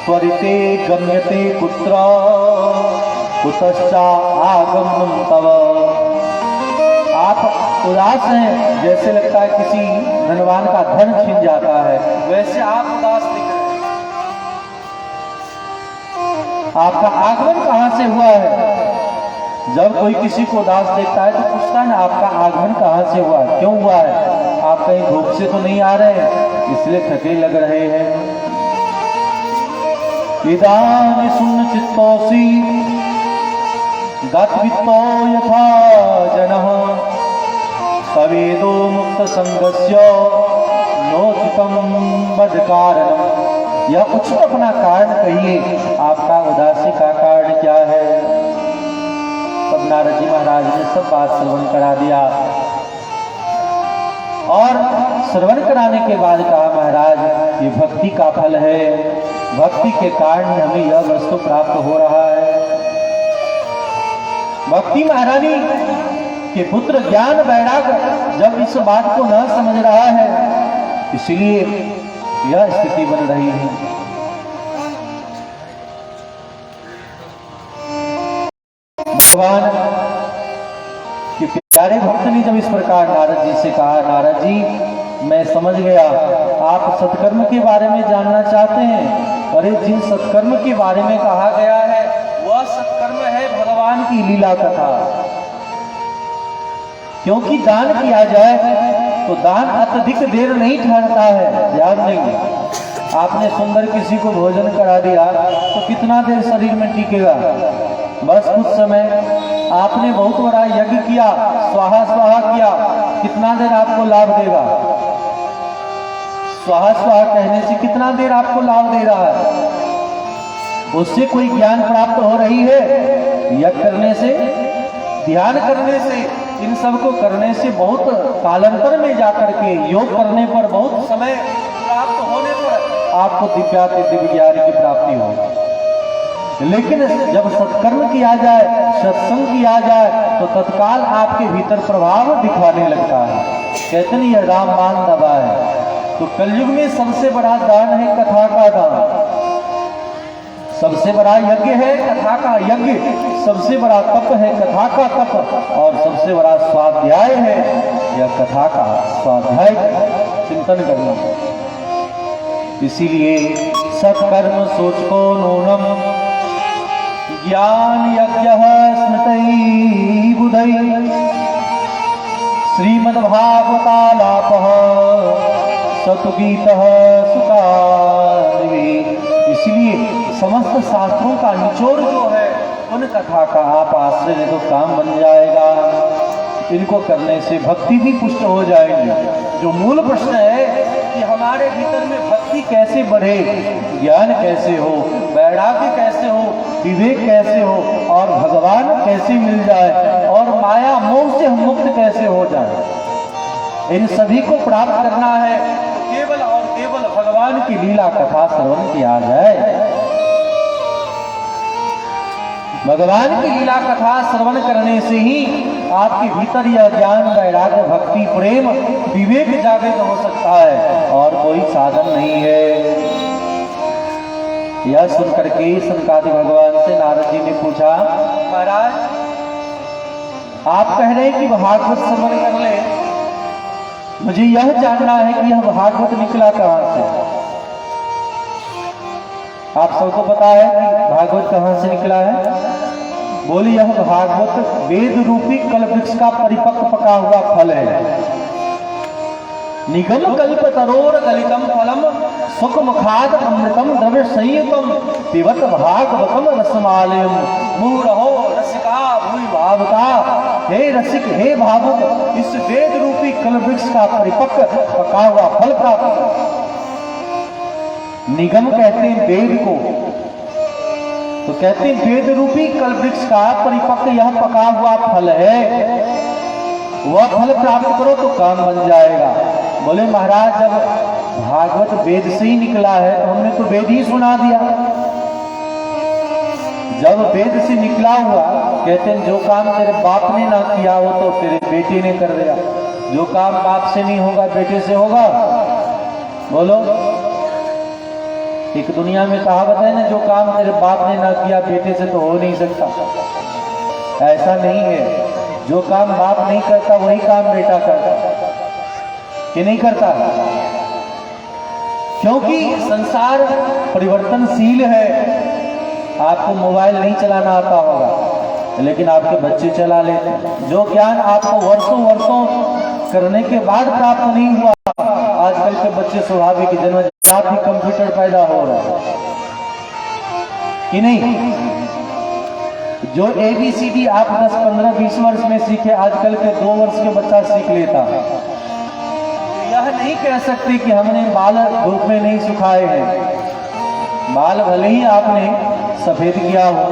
त्वरिते गम्यते कुत्र कुतश्चा आगमनं तव। आप उदास हैं, जैसे लगता है किसी धनवान का धन छिन जाता है, वैसे आप उदास दिख रहे हैं। आपका आगमन कहां से हुआ है? जब कोई किसी को उदास देखता है तो पूछता है ना, आपका आगमन कहां से हुआ, क्यों हुआ है? आप कहीं धूप से तो नहीं आ रहे हैं, इसलिए थके लग रहे हैं। इदानी सुन्न चित्तोसी गतवित्तो यथा जनः सवेदो मुक्त संगस्य नोचितम बद कारणम। यह उचित अपना कारण कहिए, आपका उदासी का कारण क्या है? तब नारद जी महाराज ने सब बात श्रवण करा दिया। और श्रवण कराने के बाद कहा, महाराज ये भक्ति का फल है, भक्ति के कारण हमें यह वस्तु प्राप्त हो रहा है। भक्ति महारानी के पुत्र ज्ञान वैराग्य जब इस बात को न समझ रहा है, इसलिए यह स्थिति बन रही है। भगवान के प्यारे भक्त ने जब इस प्रकार नारद जी से कहा, नारद जी मैं समझ गया, आप सत्कर्म के बारे में जानना चाहते हैं। अरे जिन सत्कर्म के बारे में कहा गया है वह सत्कर्म है भगवान की लीला कथा। क्योंकि दान किया जाए तो दान अत्यधिक देर नहीं ठहरता है। ध्यान देंगे, आपने सुंदर किसी को भोजन करा दिया तो कितना देर शरीर में टिकेगा? बस कुछ समय। आपने बहुत बड़ा यज्ञ किया, स्वाहा स्वाहा किया, कितना देर आपको लाभ देगा? स्वाहा स्वाहा कहने से कितना देर आपको लाभ दे रहा है? उससे कोई ज्ञान प्राप्त हो रही है? यज्ञ करने से, ध्यान करने से, इन सब को करने से बहुत कालांतर में जाकर के योग करने पर बहुत समय प्राप्त होने पर आपको दिव्य ज्ञान की प्राप्ति होगी। लेकिन जब सत्कर्म किया जाए, सत्संग किया जाए तो तत्काल आपके भीतर प्रभाव दिखाने लगता है। कहते नहीं यह रामबाण दबा है। तो कलयुग में सबसे बड़ा दान है कथा का दान, सबसे बड़ा यज्ञ है कथा का यज्ञ, सबसे बड़ा तप है कथा का तप, और सबसे बड़ा स्वाध्याय है यह कथा का स्वाध्याय। चिंतन करना। इसीलिए सत्कर्म सोच को नूनम ज्ञान यज्ञ स्मृति बुधई श्रीमद्भागवतालापः सतुगीत सुकान्वी। इसलिए समस्त शास्त्रों का निचोड़ जो है उन कथा का आप आश्रय तो काम बन जाएगा। इनको करने से भक्ति भी पुष्ट हो जाएगी। जो मूल प्रश्न है कि हमारे भीतर में भक्ति कैसे बढ़े, ज्ञान कैसे हो, वैराग्य कैसे हो, विवेक कैसे हो, और भगवान कैसे मिल जाए, और माया मोह से हम मुक्त कैसे हो जाए, इन सभी को प्राप्त करना है। केवल और केवल भगवान की लीला कथा श्रवण किया जाए। भगवान की लीला कथा श्रवण करने से ही आपके भीतर यह ज्ञान वैराग्य भक्ति प्रेम विवेक जागृत हो सकता है, और कोई साधन नहीं है। यह सुनकर के सनकादि भगवान से नारद जी ने पूछा, महाराज आप कह रहे हैं कि भागवत श्रवण कर ले, मुझे यह जानना है कि यह भागवत निकला कहां से। आप सबको पता है कि भागवत कहां से निकला है। बोली यह भागवत वेद रूपी कल वृक्ष का परिपक्व पका हुआ फल है। निगम कल्प तरोर गलितम फलम सुख मुखाद अमृतम द्रव्य संयुतम पिबत भागवतम रसमालयम मुहुरहो रसिका भूमि भावुका। हे रसिक हे भावुक, इस वेद रूपी कल वृक्ष का परिपक्व पका हुआ फल प्राप्त। निगम कहते हैं वेद को, तो कहते हैं वेद रूपी कल वृक्ष का परिपक्व यह पका हुआ फल है, वह फल प्राप्त करो तो काम बन जाएगा। बोले महाराज जब भागवत वेद से ही निकला है तो हमने तो वेद ही सुना दिया। जब वेद से निकला हुआ, कहते हैं जो काम तेरे बाप ने ना किया हो तो तेरे बेटे ने कर दिया, जो काम बाप से नहीं होगा बेटे से होगा। बोलो, एक दुनिया में कहावत है ना, जो काम तेरे बाप ने ना किया बेटे से तो हो नहीं सकता। ऐसा नहीं है, जो काम बाप नहीं करता वही काम बेटा करता, कि नहीं करता। क्योंकि संसार परिवर्तनशील है। आपको मोबाइल नहीं चलाना आता होगा, लेकिन आपके बच्चे चला लेते हैं। जो ज्ञान आपको वर्षों वर्षों करने के बाद प्राप्त नहीं हुआ, आजकल के बच्चे स्वाभाविक जन्मजात ही कंप्यूटर पैदा हो रहा है, कि नहीं। जो ABCD आप 10, 15, 20 वर्ष में सीखे, आजकल के 2 वर्ष के बच्चा सीख लेता है। यह नहीं कह सकते कि हमने बाल धूप में नहीं सुखाए हैं। बाल भले ही आपने सफेद किया हो,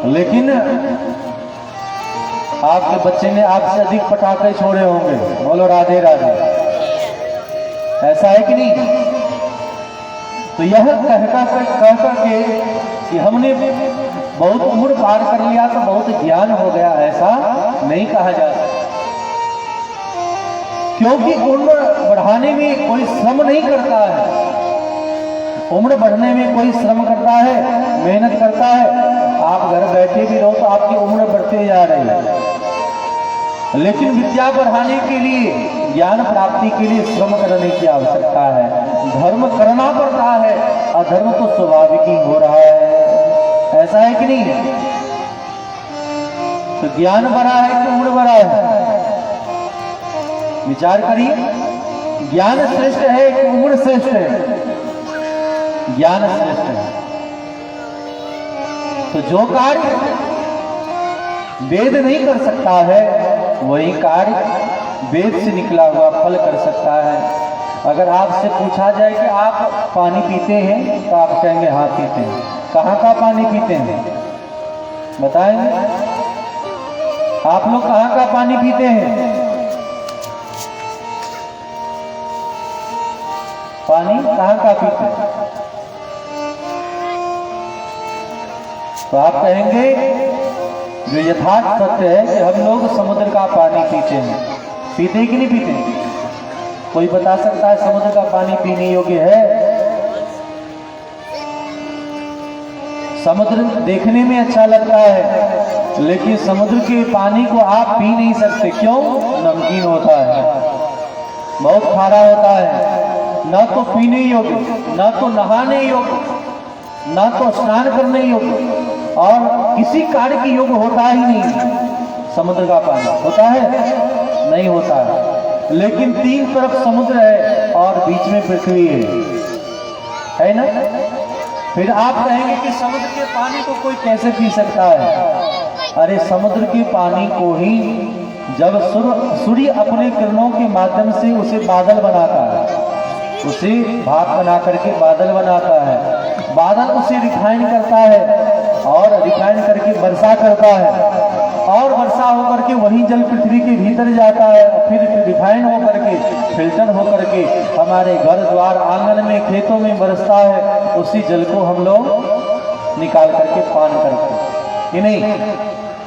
लेकिन आपके बच्चे ने आपसे अधिक पटाखे छोड़े होंगे। बोलो राधे राधे। ऐसा है कि नहीं। तो यह कह करके कि हमने बहुत उम्र पार कर लिया तो बहुत ज्ञान हो गया, ऐसा नहीं कहा जा सकता। क्योंकि उम्र बढ़ाने में कोई श्रम नहीं करता है। उम्र बढ़ने में कोई श्रम करता है, मेहनत करता है। आप घर बैठे भी रहो तो आपकी उम्र बढ़ते जा रही है, लेकिन विद्या बढ़ाने के लिए, ज्ञान प्राप्ति के लिए श्रम करने की आवश्यकता है। धर्म करना पड़ता है, अधर्म तो स्वाभाविक ही हो रहा है। ऐसा है कि नहीं। तो ज्ञान बढ़ा है कि उम्र बढ़ा है, विचार करिए। ज्ञान श्रेष्ठ है कि उम्र श्रेष्ठ है। ज्ञान श्रेष्ठ है। तो जो कार्य वेद नहीं कर सकता है, वही कार्य वेद से निकला हुआ फल कर सकता है। अगर आपसे पूछा जाए कि आप पानी पीते हैं, तो आप कहेंगे हाँ पीते हैं। कहाँ का पानी पीते हैं बताएंगे। आप लोग कहाँ का पानी पीते हैं? पानी कहाँ का पीते हैं? तो आप कहेंगे जो यथार्थ सत्य है कि हम लोग समुद्र का पानी पीते हैं। पीते कि नहीं पीते? कोई बता सकता है समुद्र का पानी पीने योग्य है? समुद्र देखने में अच्छा लगता है, लेकिन समुद्र के पानी को आप पी नहीं सकते। क्यों? नमकीन होता है, बहुत खारा होता है, ना तो पीने योग्य, ना तो नहाने योग्य, ना तो स्नान करने योग्य, और किसी कार्य की योग्य होता ही नहीं। समुद्र का पानी होता है? नहीं होता है। लेकिन तीन तरफ समुद्र है और बीच में पृथ्वी है ना? फिर आप कहेंगे कि समुद्र के पानी को कोई कैसे पी सकता है? अरे समुद्र के पानी को ही जब सूर्य अपने किरणों के माध्यम से उसे बादल बनाता है, उसे भाप बना करके बादल बनाता है, बादल उसे रिफाइन करता है और रिफाइन करके वर्षा करता है, और वर्षा होकर के वही जल पृथ्वी के भीतर जाता है, फिर रिफाइन होकर के फिल्टर होकर के हमारे घर द्वार आंगन में खेतों में बरसता है। उसी जल को हम लोग निकाल करके पान करते हैं कि नहीं?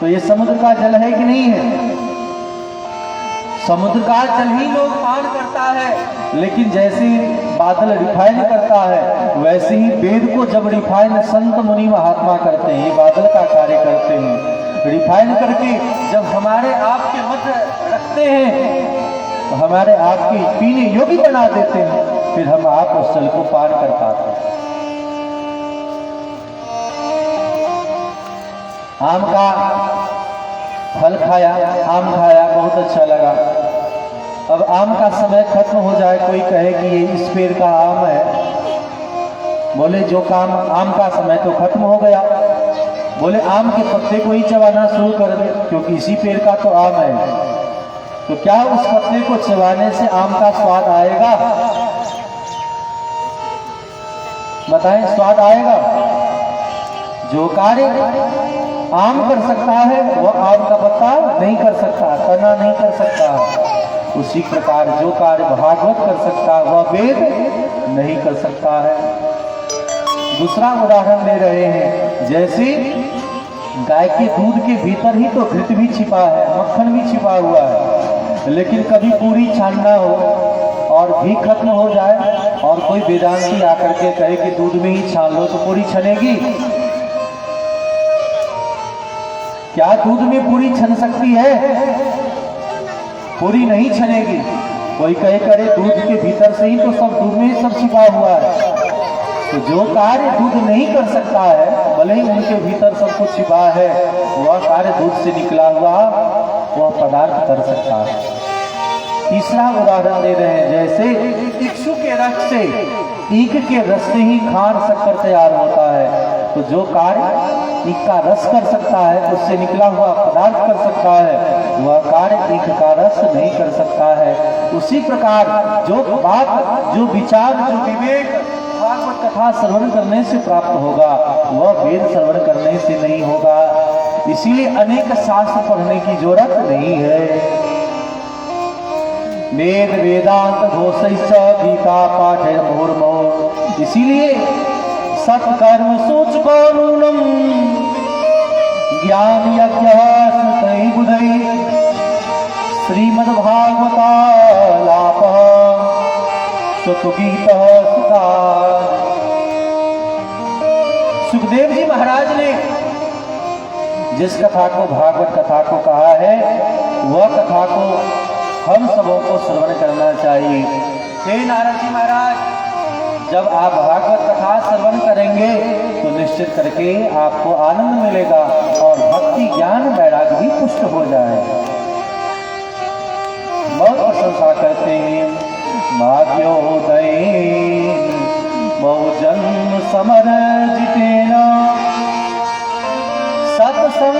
तो ये समुद्र का जल है कि नहीं है? समुद्र का जल ही लोग पान करता है। लेकिन जैसे बादल रिफाइन करता है, वैसे ही वेद को जब रिफाइन संत मुनि महात्मा करते हैं, बादल का कार्य करते हैं, रिफाइन करके जब हमारे आप के मध्य रखते हैं, तो हमारे आप की पीने योग्य बना देते हैं, फिर हम आप उस जल को पान कर पाते हैं। आम का फल खाया, आम खाया, बहुत अच्छा लगा। अब आम का समय खत्म हो जाए, कोई कहे कि ये इस पेड़ का आम है, बोले जो काम आम का समय तो खत्म हो गया, बोले आम के पत्ते को ही चबाना शुरू कर दे, क्योंकि इसी पेड़ का तो आम है। तो क्या उस पत्ते को चबाने से आम का स्वाद आएगा? बताएं, स्वाद आएगा? जो कार्य आम कर सकता है वह आम का पत्ता नहीं कर सकता, तना नहीं कर सकता। उसी प्रकार जो कार्य भागवत कर सकता है वह वेद नहीं कर सकता है। दूसरा उदाहरण ले रहे हैं, जैसे गाय के दूध के भीतर ही तो घृत भी छिपा है, मक्खन भी छिपा हुआ है, लेकिन कभी पूरी छानना हो और घी खत्म हो जाए और कोई वेदांती आकर के कहे कि दूध में ही छान लो तो पूरी छनेगी? क्या दूध में पूरी छन सकती है? पूरी नहीं छनेगी। कोई कहे करे दूध के भीतर से ही तो सब दूध में ही सब छिपा हुआ है। तो जो कार्य दूध नहीं कर सकता है, भले ही उनके भीतर सब कुछ छिपा है, वह कार्य दूध से निकला हुआ वह पदार्थ कर सकता है। तीसरा उदाहरण दे रहे हैं, जैसे इक्षु के रस से, ईख के रस से ही खांड शक्कर तैयार होता है। तो जो कार्य ईख का रस कर सकता है, उससे निकला हुआ पदार्थ कर सकता है, वह कार्य ईख का रस नहीं कर सकता है। उसी प्रकार जो बात, जो विचार, जो विवेक भागवत कथा श्रवण करने से प्राप्त होगा, वह वेद श्रवण करने से नहीं होगा। इसीलिए अनेक शास्त्र पढ़ने की जरूरत नहीं है। वेद वेदांत घोषैश्च गीता पाठे मुहुर्मुहुः। इसीलिए सत्कर्म सूचको नूनम ज्ञान यज्ञ श्रुतै बुधै श्रीमद्भागवता लापः सुतगीतः सुधा। सुखदेव जी महाराज ने जिस कथा को भागवत कथा को कहा है, वह कथा को हम सबों को श्रवण करना चाहिए। हे नारद जी महाराज, जब आप भागवत कथा श्रवण करेंगे तो निश्चित करके आपको आनंद मिलेगा और भक्ति ज्ञान वैराग्य भी पुष्ट हो जाएगा। बहुत प्रशंसा करते हैं। भाग्योदय बहुजन्म समर्जितेन सत्संग